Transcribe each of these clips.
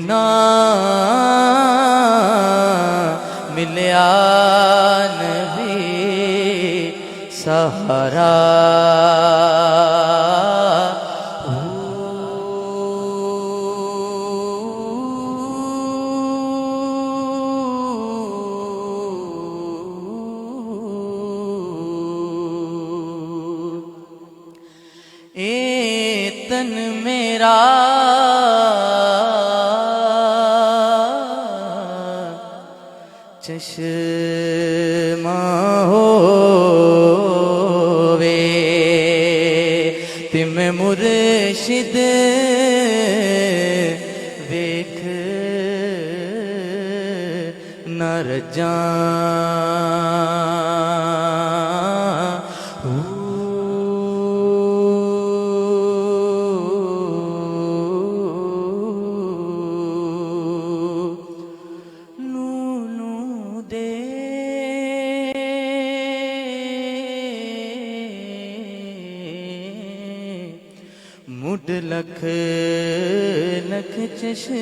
जिन्ना मिलया नबी सहारा। ए तन मेरा चश्मा होवे तिम मुर्शिद वेख नर मुड लख लख चश्मा।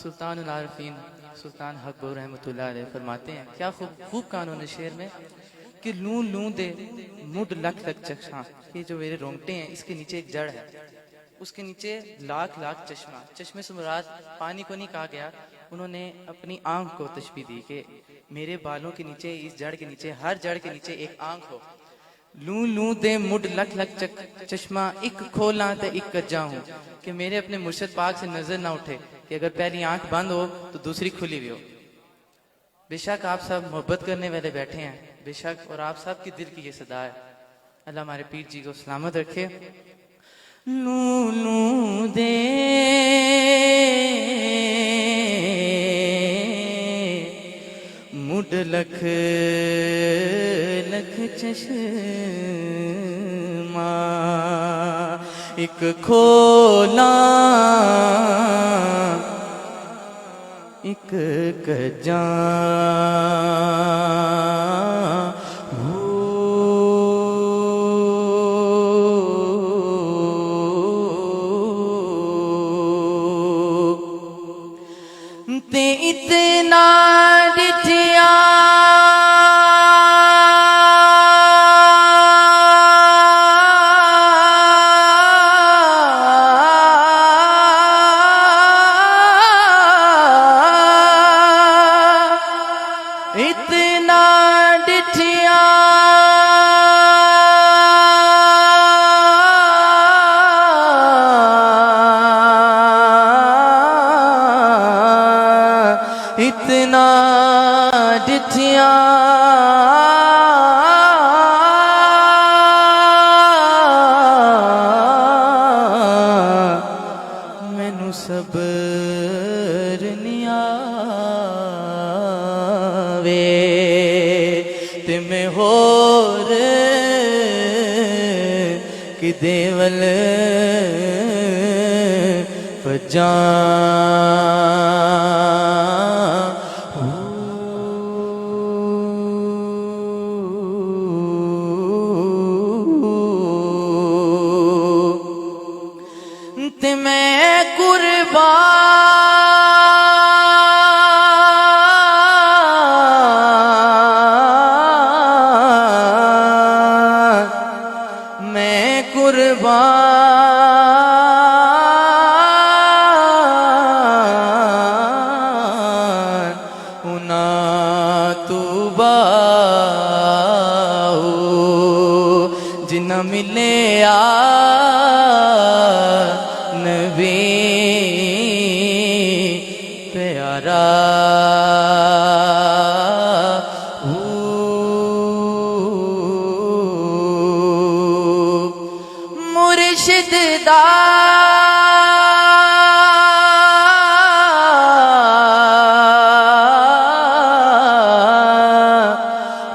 सुल्तान आरफीन सुल्तान हकबुर रहमतुल्लाह अलैह फरमाते हैं, क्या खूब कानून शेर में कि लूं लूं दे मुड लख लख चश्मा। ये जो मेरे रोंगटे हैं इसके नीचे एक जड़ है, उसके नीचे लाख लाख चश्मा। चश्मे से मुराद पानी को नहीं कहा गया, उन्होंने अपनी आंख को तशबीह दी कि मेरे बालों के नीचे, इस जड़ के नीचे, हर जड़ के नीचे एक आंख हो। लूं लूं दे मुड लख लख चश्मा, एक खोला तो एक कज्जा हूँ, कि मेरे अपने मुर्शिद पाक से नजर ना उठे कि अगर पहली आंख बंद हो तो दूसरी खुली हुई हो। बेशक आप सब मोहब्बत करने वाले बैठे हैं, बेशक, और आप सब की दिल की ये सदा है। अल्लाह हमारे पीर जी को सलामत रखे। लूं लूं दे मुड लख लख चश्मा, एक खोला एक कज्जा। ते इतना डिठिया इतना डिठिया इतना डिठिया मैनू सबर नहीं आवे ते मैं होर कि देवल फजा। ते मैं कुर्बान, मैं कुर्बान उना तू बाहू जिन्ना मिले आ नबी प्यारा। मुर्शिद दा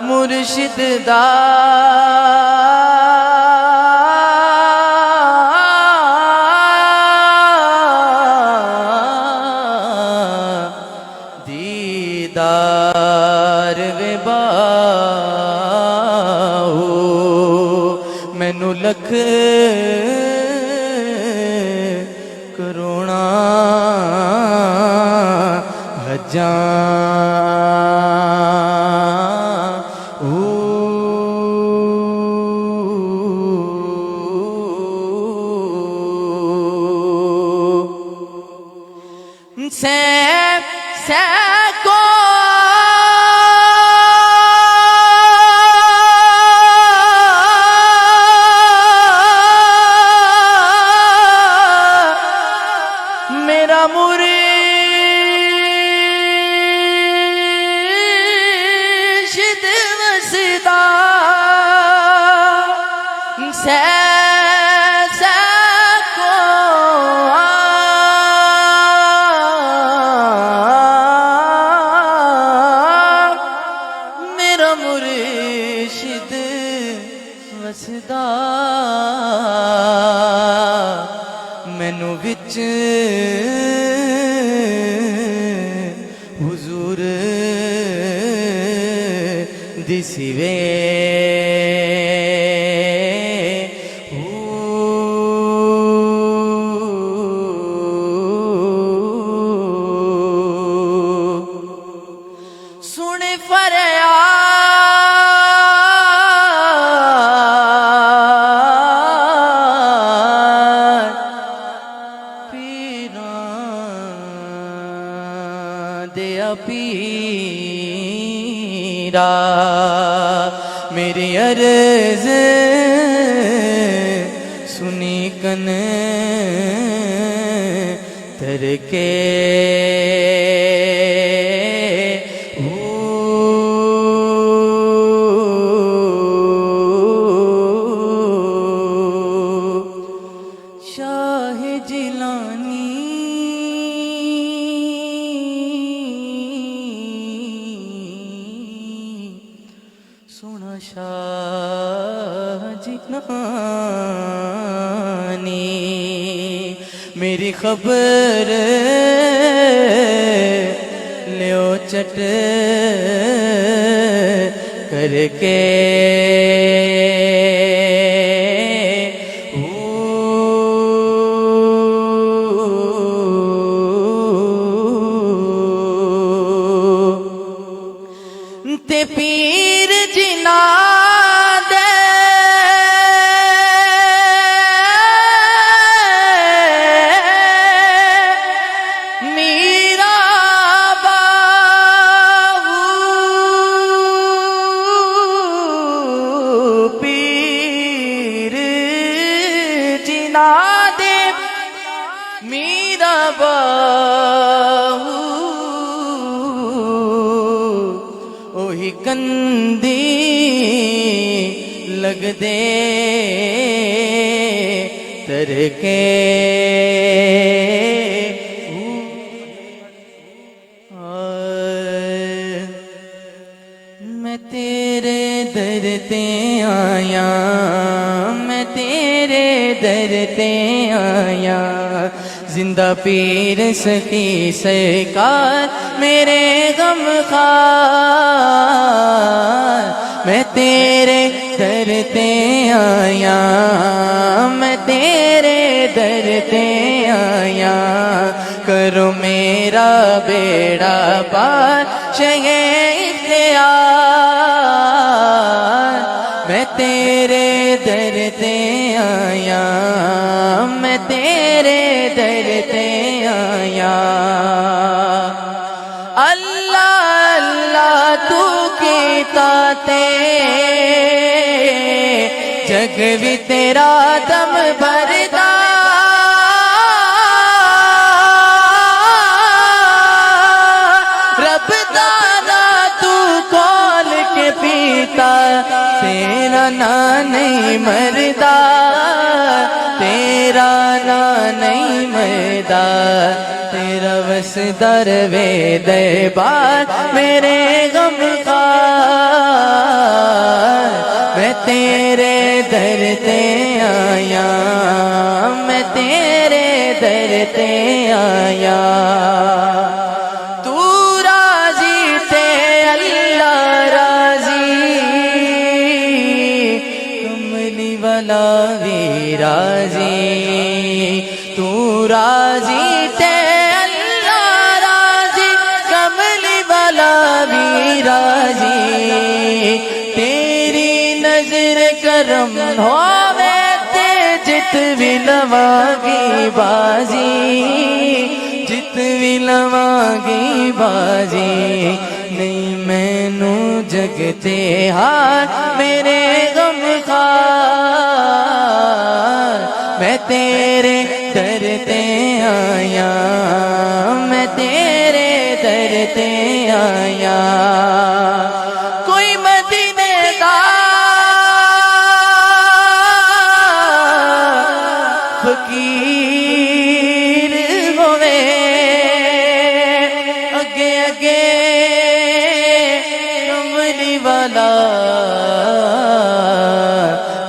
मुर्शिद दा दीदार वे बाहू मैनू लख को मेरा मुर्शिद वसदा मेरा मुर्शिद वसदा मैनू विच हुजूर दिसिवे सुने फरियाद पीरां दिया पीरा मेरी अर्ज़ सुनी कन तरके शाह जिलानी सोना शाह जिलानी मेरी खबर लियो चट करके ते पीर जिना दे मीरा बाहू पीर जिना दे मीरा बाहू ओही कंदी लग दे तरके मैं तेरे दर ते आया मैं तेरे दर ते आया जिंदा पीर सखी सरकार मेरे गम खार मैं तेरे दर ते आया मैं तेरे दर ते आया करो मेरा बेड़ा पार शगे इख्तियार मैं तेरे दर ते आया मैं तेरे दर ते आया अल्लाह अल्लाह तू कीता ते जग भी तेरा दम भरदा रब दाना तू खोल के पीता तेरा ना नहीं मरदा तेरा ना नहीं मरदा तेरा बस दर वे दरबार मेरे गम खार मैं तेरे दर ते आया मैं तेरे दर ते आया तू राजी ते अल्लाह राजी कमली वाला भी राजी तू राजी ते अल्लाह राजी कमली गरम होवे ते जित भी लवागी बाजी, जित भी लवागी बाजी। नहीं मैनू जगते हार मेरे गम खार, मैं तेरे दर ते आया, मैं तेरे दर ते आया। कोई मदीने दा फकीर होवे, अगे अगे कमली वाला,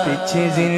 पीछे जिंदा